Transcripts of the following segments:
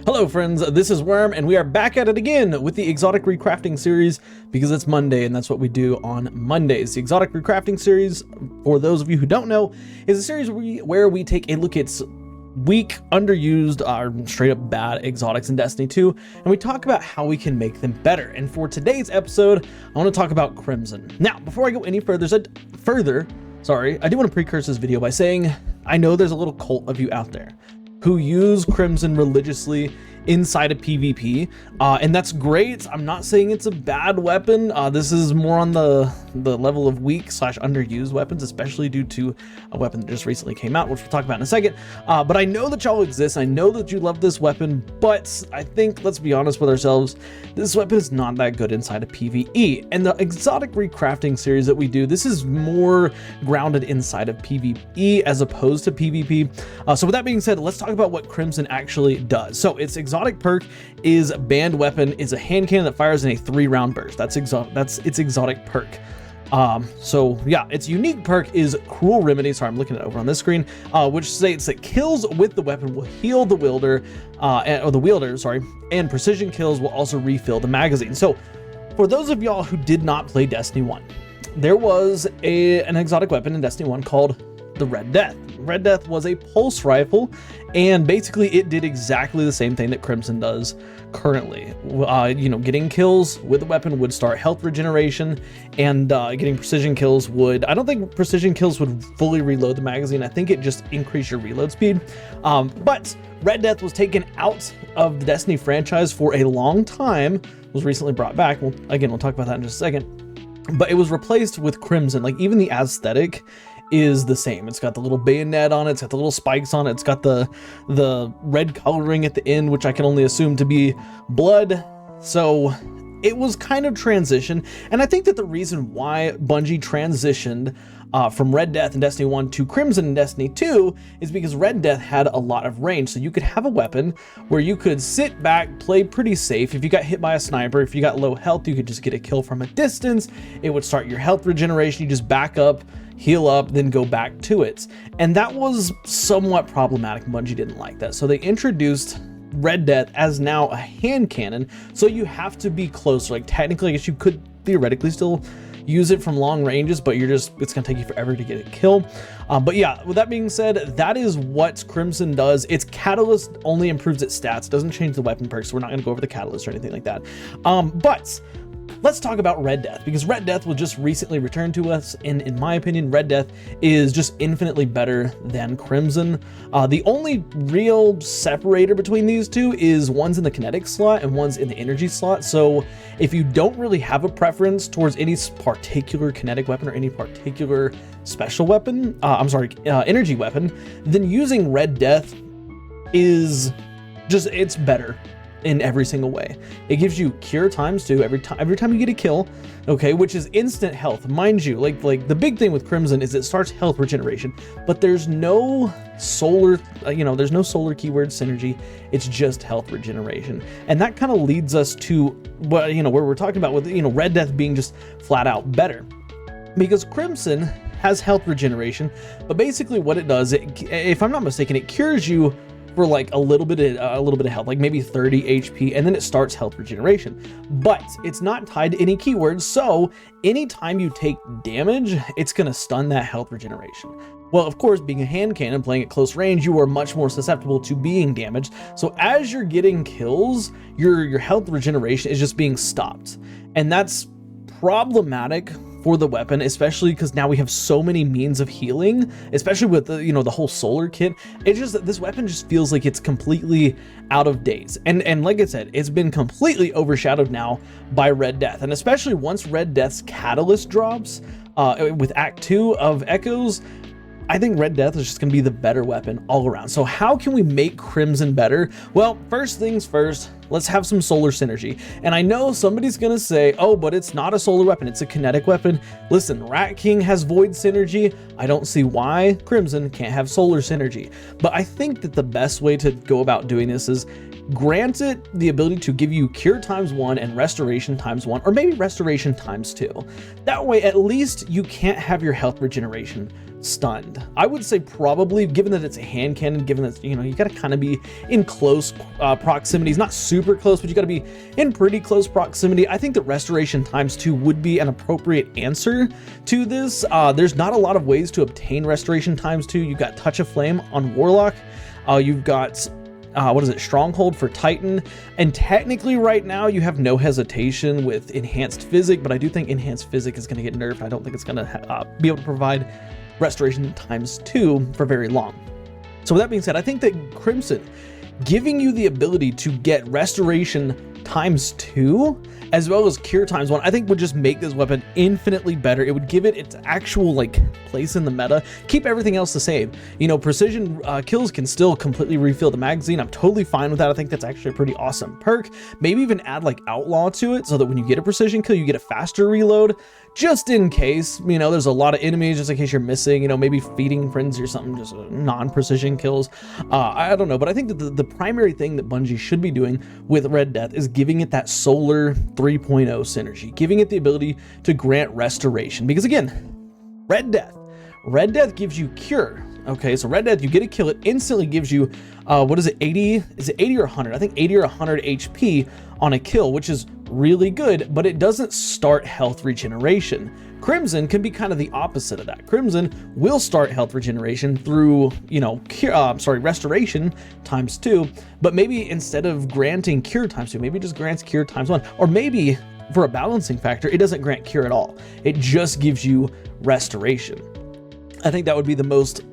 Hello friends, this is Worm, and we are back at it again with the Exotic Recrafting series because it's Monday and that's what we do on Mondays. The Exotic Recrafting series, for those of you who don't know, is a series where we take a look at weak, underused, or straight up bad exotics in Destiny 2, and we talk about how we can make them better. And for today's episode, I want to talk about Crimson. Now, before I go any further, I do want to precursor this video by saying I know there's a little cult of you out there who use Crimson religiously inside of PvP, and that's great. I'm not saying it's a bad weapon. This is more on the level of weak / underused weapons, especially due to a weapon that just recently came out, which we'll talk about in a second. But I know that y'all exist. I know that you love this weapon, but I think, let's be honest with ourselves, this weapon is not that good inside of PvE. And the Exotic Recrafting series that we do, this is more grounded inside of PvE as opposed to PvP. So with that being said, let's talk about what Crimson actually does. So its exotic perk is banned weapon, is a hand cannon that fires in a 3-round burst. That's its exotic perk. So yeah, its unique perk is Cruel Remedy. Sorry, I'm looking at it over on this screen, which states that kills with the weapon will heal the wielder, and precision kills will also refill the magazine. So for those of y'all who did not play Destiny 1, there was an exotic weapon in Destiny 1 called the Red Death. Red Death was a pulse rifle, and basically it did exactly the same thing that Crimson does currently. Getting kills with the weapon would start health regeneration, and getting precision kills would, I don't think precision kills would fully reload the magazine. I think it just increased your reload speed. But Red Death was taken out of the Destiny franchise for a long time, was recently brought back. Well, again, we'll talk about that in just a second. But it was replaced with Crimson. Like, even the aesthetic is the same. It's got the little bayonet on it, it's got the little spikes on it, it's got the red coloring at the end, which I can only assume to be blood. So it was kind of transition, and I think that the reason why Bungie transitioned from Red Death in Destiny 1 to Crimson in Destiny 2 is because Red Death had a lot of range. So you could have a weapon where you could sit back, play pretty safe. If you got hit by a sniper, if you got low health, you could just get a kill from a distance. It would start your health regeneration. You just back up, heal up, then go back to it. And that was somewhat problematic. Bungie didn't like that. So they introduced Red Death as now a hand cannon. So you have to be closer. Like, technically, I guess you could theoretically still use it from long ranges, but it's gonna take you forever to get a kill. But yeah, with that being said, that is what Crimson does. Its catalyst only improves its stats, doesn't change the weapon perks, so we're not gonna go over the catalyst or anything like that. But let's talk about Red Death, because Red Death was just recently returned to us, and in my opinion, Red Death is just infinitely better than Crimson. The only real separator between these two is one's in the kinetic slot and one's in the energy slot. So if you don't really have a preference towards any particular kinetic weapon or any particular special weapon, energy weapon, then using Red Death is just, it's better in every single way. It gives you cure ×2 every time you get a kill, okay, which is instant health, mind you. Like the big thing with Crimson is it starts health regeneration, but there's no solar, there's no solar keyword synergy. It's just health regeneration, and that kind of leads us to what where we're talking about with Red Death being just flat out better, because Crimson has health regeneration, but basically what it does, if I'm not mistaken, it cures you for like a little bit of health, like maybe 30 HP, and then it starts health regeneration. But it's not tied to any keywords, so anytime you take damage, it's gonna stun that health regeneration. Well, of course, being a hand cannon, playing at close range, you are much more susceptible to being damaged. So as you're getting kills, your health regeneration is just being stopped, and that's problematic for the weapon, especially because now we have so many means of healing, especially with the whole solar kit. It's just that this weapon just feels like it's completely out of date, and like I said, it's been completely overshadowed now by Red Death, and especially once Red Death's catalyst drops with Act 2 of Echoes, I think Red Death is just going to be the better weapon all around. So how can we make Crimson better? Well, first things first, let's have some solar synergy. And I know somebody's going to say, oh, but it's not a solar weapon, it's a kinetic weapon. Listen, Rat King has void synergy. I don't see why Crimson can't have solar synergy. But I think that the best way to go about doing this is grant it the ability to give you cure ×1 and restoration ×1, or maybe restoration ×2. That way, at least you can't have your health regeneration stunned. I would say probably, given that it's a hand cannon, given that, you know, you gotta kind of be in close proximities, not super close, but you gotta be in pretty close proximity. I think that restoration ×2 would be an appropriate answer to this. There's not a lot of ways to obtain restoration ×2. You've got Touch of Flame on Warlock. You've got what is it, Stronghold for Titan, and technically right now you have no hesitation with Enhanced Physic, but I do think Enhanced Physic is going to get nerfed. I don't think it's going to be able to provide restoration ×2 for very long. So with that being said, I think that Crimson giving you the ability to get restoration ×2 as well as cure ×1, I think would just make this weapon infinitely better. It would give it its actual like place in the meta, keep everything else the same. You know, precision kills can still completely refill the magazine. I'm totally fine with that. I think that's actually a pretty awesome perk. Maybe even add like outlaw to it so that when you get a precision kill, you get a faster reload, just in case, you know, there's a lot of enemies, just in case you're missing, you know, maybe feeding frenzy or something, just non-precision kills. I don't know, but I think that the primary thing that Bungie should be doing with Red Death is giving it that Solar 3.0 synergy, giving it the ability to grant restoration. Because again, Red Death gives you cure. Okay, so Red Death, you get a kill, it instantly gives you, what is it, 80? Is it 80 or 100? I think 80 or 100 HP on a kill, which is really good, but it doesn't start health regeneration. Crimson can be kind of the opposite of that. Crimson will start health regeneration through, you know, restoration ×2, but maybe instead of granting cure ×2, maybe it just grants cure ×1, or maybe for a balancing factor, it doesn't grant cure at all. It just gives you restoration. I think that would be the most,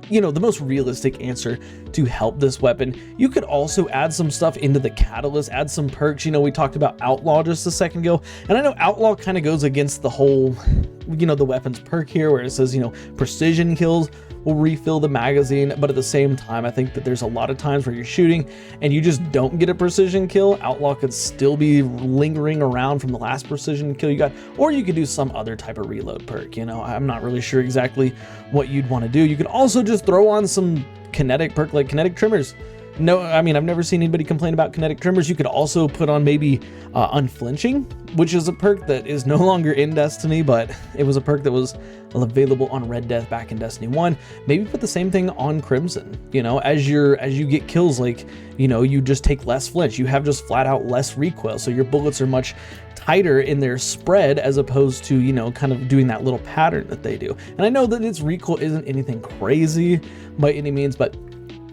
you know, the most realistic answer to help this weapon. You could also add some stuff into the catalyst, add some perks. You know, we talked about Outlaw just a second ago, and I know Outlaw kind of goes against the whole, you know, the weapons perk here where it says, you know, precision kills will refill the magazine, but at the same time, I think that there's a lot of times where you're shooting and you just don't get a precision kill. Outlaw could still be lingering around from the last precision kill you got, or you could do some other type of reload perk. You know, I'm not really sure exactly what you'd want to do. You could also just throw on some kinetic perk like kinetic trimmers. No, I mean, I've never seen anybody complain about kinetic trimmers. You could also put on maybe unflinching, which is a perk that is no longer in Destiny, but it was a perk that was available on Red Death back in Destiny 1. Maybe put the same thing on Crimson. You know, as you get kills, like, you know, you just take less flinch. You have just flat out less recoil, so your bullets are much tighter in their spread as opposed to, you know, kind of doing that little pattern that they do. And I know that its recoil isn't anything crazy by any means, but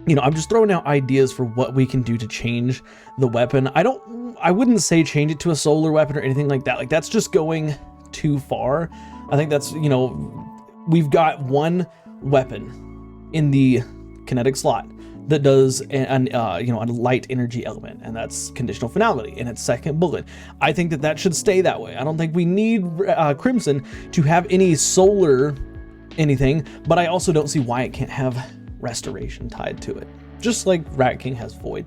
you know, I'm just throwing out ideas for what we can do to change the weapon. I wouldn't say change it to a solar weapon or anything like that. Like, that's just going too far. I think that's, you know, we've got one weapon in the kinetic slot that does a light energy element, and that's conditional finality in its second bullet. I think that should stay that way. I don't think we need Crimson to have any solar anything, but I also don't see why it can't have restoration tied to it, just like Rat King has void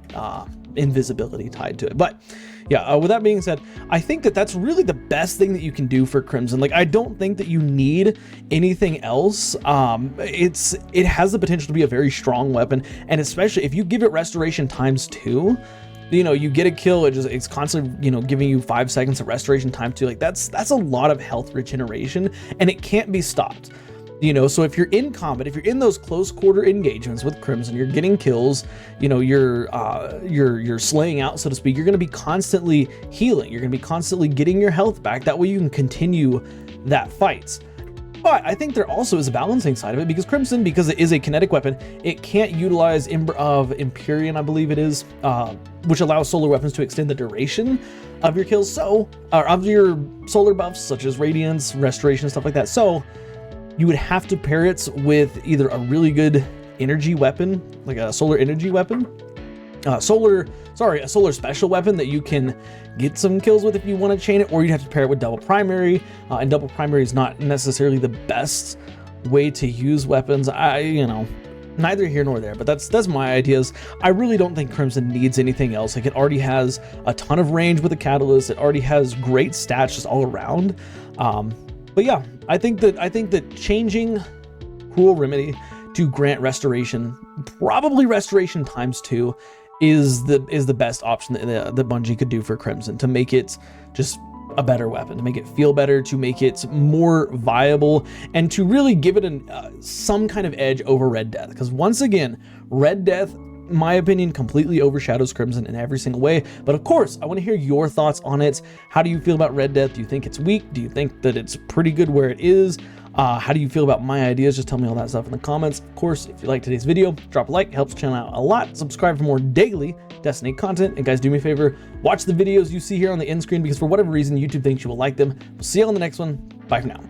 invisibility tied to it. But yeah, with that being said, I think that that's really the best thing that you can do for Crimson. Like, I don't think that you need anything else. It has the potential to be a very strong weapon, and especially if you give it restoration ×2, you know, you get a kill, it's constantly, you know, giving you 5 seconds of restoration ×2. Like, that's a lot of health regeneration, and it can't be stopped. You know, so if you're in combat, if you're in those close quarter engagements with Crimson, you're getting kills, you know, you're slaying out, so to speak, you're going to be constantly healing. You're going to be constantly getting your health back. That way you can continue that fight. But I think there also is a balancing side of it, because Crimson, because it is a kinetic weapon, it can't utilize of Empyrean, I believe it is, which allows solar weapons to extend the duration of your kills, so, or of your solar buffs, such as Radiance, Restoration, stuff like that. So you would have to pair it with either a really good energy weapon, like a solar energy weapon, a solar special weapon that you can get some kills with if you want to chain it, or you'd have to pair it with double primary, and double primary is not necessarily the best way to use weapons. You know, neither here nor there, but that's my ideas. I really don't think Crimson needs anything else. Like, it already has a ton of range with the catalyst. It already has great stats just all around. But yeah, I think that changing Cruel Remedy to grant restoration, probably restoration ×2, is the best option that Bungie could do for Crimson to make it just a better weapon, to make it feel better, to make it more viable, and to really give it some kind of edge over Red Death. Because once again, Red Death, in my opinion, completely overshadows Crimson in every single way. But of course, I want to hear your thoughts on it. How do you feel about Red Death? Do you think it's weak? Do you think that it's pretty good where it is? How do you feel about my ideas? Just tell me all that stuff in the comments. Of course, if you like today's video, drop a like, helps the channel out a lot. Subscribe for more daily Destiny content. And guys, do me a favor, watch the videos you see here on the end screen, because for whatever reason, YouTube thinks you will like them. We'll see you on the next one. Bye for now.